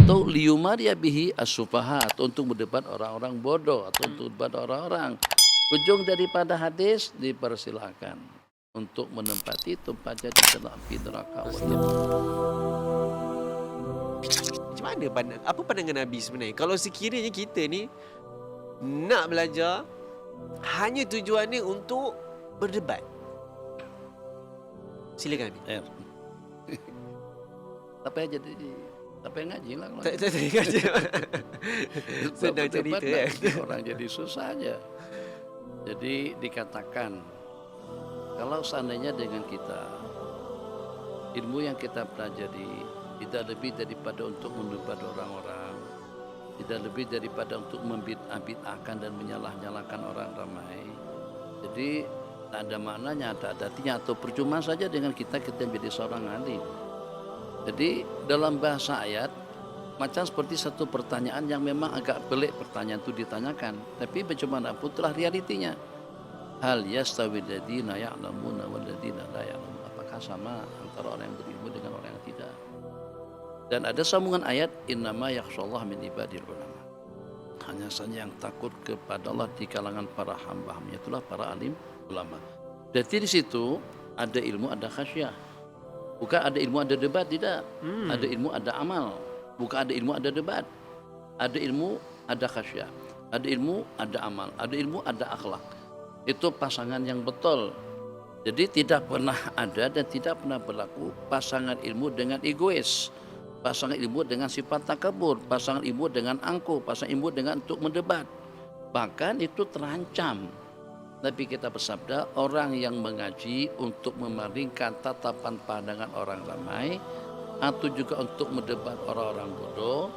atau liyumariya bihi as-sufaha, atau untuk berdebat orang-orang bodoh, atau untuk berdebat orang-orang. Ujung daripada hadis dipersilakan untuk menempati tempatnya di dalam api neraka. Macam mana apa pandangan Nabi sebenarnya? Kalau sekiranya kita ni nak belajar hanya tujuannya untuk berdebat. Silakan Nabi. Apa yang jadi apa yang ngaji lah kalau Tak ingat je. Senang berdebat cerita kan. nanti orang jadi susah aja. Jadi dikatakan kalau seandainya dengan kita ilmu yang kita pelajari tidak lebih daripada untuk mendebat orang-orang, tidak lebih daripada untuk membid'ah-bid'ahkan dan menyalah-nyalahkan orang ramai. Jadi tak ada maknanya, tak ada artinya, atau percuma saja dengan kita menjadi seorang alim. Jadi dalam bahasa ayat macam seperti satu pertanyaan yang memang agak pelik pertanyaan itu ditanyakan, tapi bagaimanapun telah realitinya. Hal yastawi alladziina ya'lamuna wal ladziina la ya'lamun. Apakah sama antara orang yang berilmu dengan orang yang tidak? Dan ada sambungan ayat innama yakhshallah min ibadil ulama. Hanya saja yang takut kepada Allah di kalangan para hamba-hambanya itulah para alim ulama. Berarti di situ ada ilmu, ada khasyah. Bukan ada ilmu, ada debat, tidak. Ada ilmu, ada amal. Bukan ada ilmu, ada debat. Ada ilmu, ada khasyah. Ada ilmu, ada amal. Ada ilmu, ada akhlak. Itu pasangan yang betul. Jadi tidak pernah ada dan tidak pernah berlaku pasangan ilmu dengan egois, pasangan ilmu dengan sifat takabur, pasangan ilmu dengan angkuh, pasangan ilmu dengan untuk mendebat. Bahkan itu terancam. Nabi kita bersabda, orang yang mengaji untuk memalingkan tatapan pandangan orang ramai, atau juga untuk mendebat orang-orang bodoh,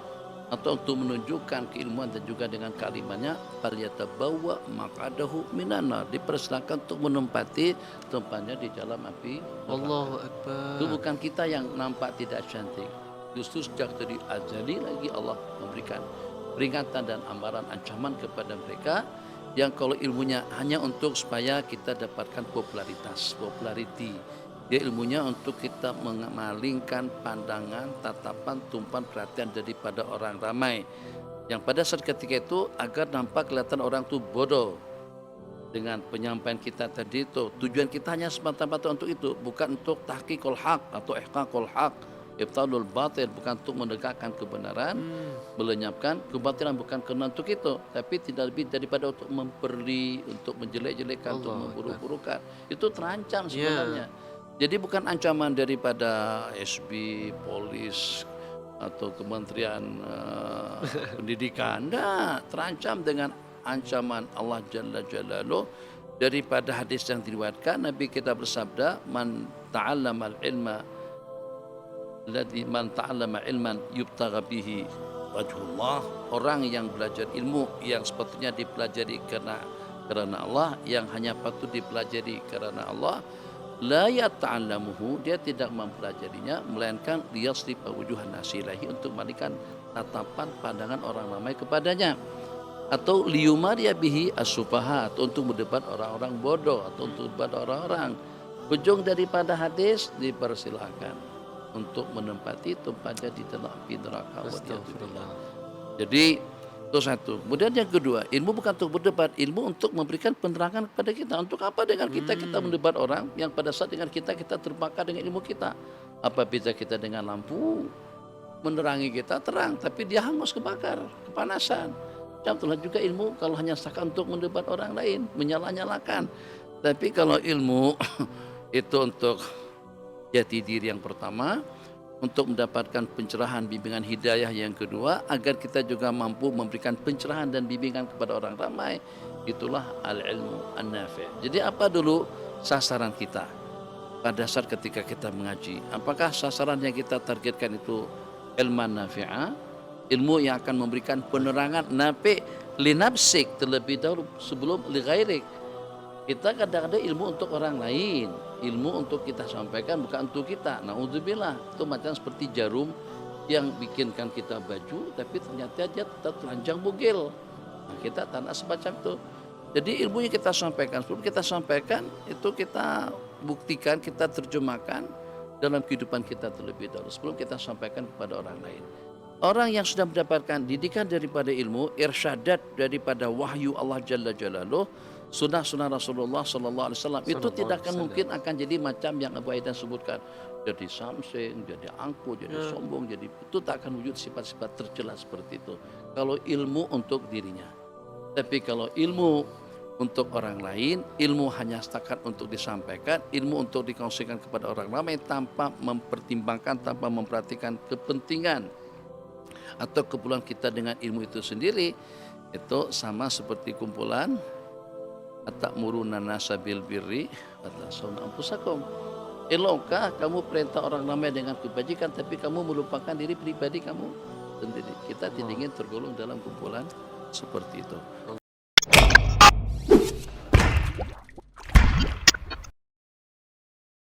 atau untuk menunjukkan keilmuan dan juga dengan kalimatnya, falyatabawwa maq'adahu minan nar, dipersilakan untuk menempati tempatnya di dalam api neraka. Allahu Akbar. Itu bukan kita yang nampak tidak cantik. Justru sejak dari azali lagi Allah memberikan peringatan dan amaran ancaman kepada mereka yang kalau ilmunya hanya untuk supaya kita dapatkan popularity. Dia ilmunya untuk kita memalingkan pandangan, tatapan, tumpuan perhatian daripada orang ramai. Yang pada saat ketika itu agar nampak kelihatan orang itu bodoh. Dengan penyampaian kita tadi itu, tujuan kita hanya semata-mata untuk itu, bukan untuk tahqiqul haq atau ihqaqul haq, ibtalul batil, bukan untuk menegakkan kebenaran, melenyapkan kebatilan, bukan kerana untuk itu, tapi tidak lebih daripada untuk memperli, untuk menjelek-jelekkan, untuk memburuk-burukan. Itu terancam sebenarnya. Jadi bukan ancaman daripada SB, polis atau Kementerian Pendidikan. Tidak, terancam dengan ancaman Allah Jalla Jalaluh. Daripada hadis yang diriwayatkan, Nabi kita bersabda, man ta'allamal ilma man ta'allama ilman yubtagha bihi wajhullah, orang yang belajar ilmu yang sepatutnya dipelajari kerana Allah, yang hanya patut dipelajari kerana Allah, la yata'allamuhu, dia tidak mempelajarinya melainkan liyasrifa wujuhan nasilahi, untuk malihkan tatapan pandangan orang ramai kepadanya, atau liyumariya bihi as-sufaha, atau untuk berdebat orang-orang bodoh, atau untuk berdebat orang-orang. Ujung daripada hadis dipersilakan untuk menempati tempatnya di dalam api neraka. Jadi itu satu. Kemudian yang kedua, ilmu bukan untuk berdebat, ilmu untuk memberikan penerangan kepada kita. Untuk apa dengan kita mendebat orang yang pada saat dengan kita terbakar dengan ilmu kita? Apa beza kita dengan lampu menerangi kita terang, tapi dia hangus kebakar, kepanasan. Contohnya juga ilmu kalau hanya sahaja untuk mendebat orang lain, menyalah-nyalakan. Tapi kalau ilmu itu untuk jati diri yang pertama, untuk mendapatkan pencerahan, bimbingan hidayah yang kedua, agar kita juga mampu memberikan pencerahan dan bimbingan kepada orang ramai. Itulah al-ilmu an-nafi'. Jadi apa dulu sasaran kita pada saat ketika kita mengaji? Apakah sasaran yang kita targetkan itu ilman nafi'ah, ilmu yang akan memberikan penerangan nafi' li nafsik terlebih dahulu sebelum li ghairik? Kita kadang-kadang ilmu untuk orang lain, ilmu untuk kita sampaikan bukan untuk kita. Na'udzubillah, itu macam seperti jarum yang bikinkan kita baju, tapi ternyata dia tetap telanjang bugil. Nah, kita tanah semacam itu. Jadi ilmu yang kita sampaikan, sebelum kita sampaikan, itu kita buktikan, kita terjemahkan dalam kehidupan kita terlebih dahulu, sebelum kita sampaikan kepada orang lain. Orang yang sudah mendapatkan didikan daripada ilmu, irsyadat daripada wahyu Allah Jalla Jalaluh, sunnah-sunnah Rasulullah Sallallahu Alaihi Wasallam, itu Sallallahu tidak alaihi akan wasallam. mungkin akan jadi macam yang Abu Aidan sebutkan. Jadi samsing, jadi angkuh, jadi sombong, jadi itu tak akan wujud sifat-sifat tercela seperti itu. Kalau ilmu untuk dirinya. Tapi kalau ilmu untuk orang lain, ilmu hanya setakat untuk disampaikan, ilmu untuk dikongsikan kepada orang ramai tanpa mempertimbangkan, tanpa memperhatikan kepentingan atau keperluan kita dengan ilmu itu sendiri, itu sama seperti kumpulan atamuruna nasa bil birri wa tansawna anfusakum. Elokah kamu perintah orang ramai dengan kebajikan tapi kamu melupakan diri pribadi kamu sendiri? Kita tidak ingin tergolong dalam kumpulan seperti itu.